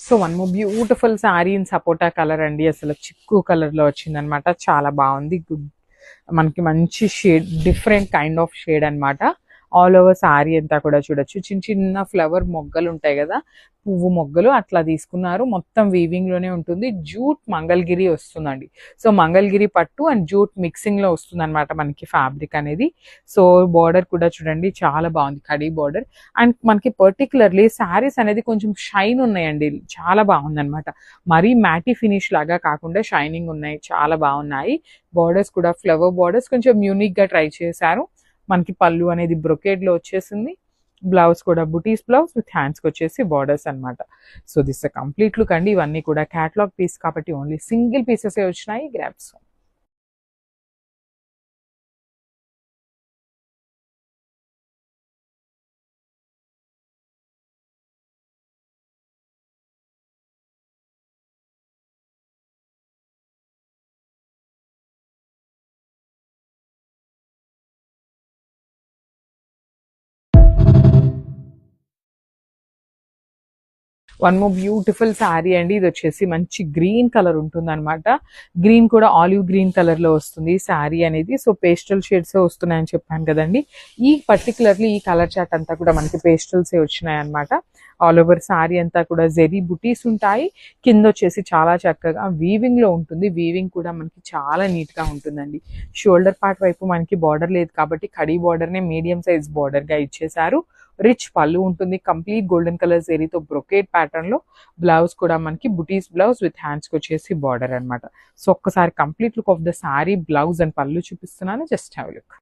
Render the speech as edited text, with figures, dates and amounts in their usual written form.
So one more beautiful sari in sapota colour అండి. అసలు చిక్కు కలర్లో వచ్చిందనమాట. చాలా బాగుంది. మనకి మంచి shade, different kind of shade అనమాట. ఆల్ ఓవర్ శారీ అంతా కూడా చూడొచ్చు. చిన్న చిన్న ఫ్లవర్ మొగ్గలు ఉంటాయి కదా, పువ్వు మొగ్గలు అట్లా తీసుకున్నారు. మొత్తం వీవింగ్ లోనే ఉంటుంది. జూట్ మంగళగిరి వస్తుందండి. సో మంగళగిరి పట్టు అండ్ జూట్ మిక్సింగ్ లో వస్తుంది అనమాట మనకి ఫ్యాబ్రిక్ అనేది. సో బార్డర్ కూడా చూడండి చాలా బాగుంది, కడీ బార్డర్. అండ్ మనకి పర్టికులర్లీ శారీస్ అనేది కొంచెం షైన్ ఉన్నాయండి, చాలా బాగుంది అనమాట. మరీ మ్యాటీ ఫినిష్ లాగా కాకుండా షైనింగ్ ఉన్నాయి, చాలా బాగున్నాయి. బార్డర్స్ కూడా ఫ్లవర్ బార్డర్స్ కొంచెం యూనిక్ గా ట్రై చేశారు. మనకి పళ్ళు అనేది బ్రొకేడ్ లో వచ్చేసింది. బ్లౌజ్ కూడా బుటీస్ బ్లౌజ్ విత్ హ్యాండ్స్ కి వచ్చేసి బార్డర్స్ అనమాట. సో దిస్ కంప్లీట్ లుక్ అండి. ఇవన్నీ కూడా క్యాటలాగ్ పీస్ కాబట్టి ఓన్లీ సింగిల్ పీసెస్ వచ్చినాయి. Grasp. One more beautiful sari అండి. ఇది వచ్చేసి మంచి గ్రీన్ కలర్ ఉంటుంది అనమాట. గ్రీన్ కూడా ఆలివ్ గ్రీన్ కలర్ లో వస్తుంది శారీ అనేది. సో పేస్టల్ షేడ్స్ వస్తున్నాయని చెప్పాను కదండి. ఈ పర్టికులర్లీ ఈ కలర్ చార్ట్ అంతా కూడా మనకి పేస్టల్స్ వచ్చినాయి అనమాట. ఆల్ ఓవర్ శారీ అంతా కూడా జెరీ బుటీస్ ఉంటాయి. కింద వచ్చేసి చాలా చక్కగా వీవింగ్ లో ఉంటుంది. వీవింగ్ కూడా మనకి చాలా నీట్ గా ఉంటుందండి. షోల్డర్ పార్ట్ వైపు మనకి బార్డర్ లేదు కాబట్టి కడీ బార్డర్ నే మీడియం సైజ్ బార్డర్ గా ఇచ్చేసారు. రిచ్ పళ్ళు ఉంటుంది. కంప్లీట్ గోల్డెన్ కలర్ జెరీతో బ్రొకేట్ ప్యాటర్న్ లో. బ్లౌజ్ కూడా మనకి బుటీస్ బ్లౌజ్ విత్ హ్యాండ్స్ కి వచ్చేసి బార్డర్ అనమాట. సో ఒక్కసారి complete look of the sari, blouse and పళ్ళు చూపిస్తున్నాను. Just have look.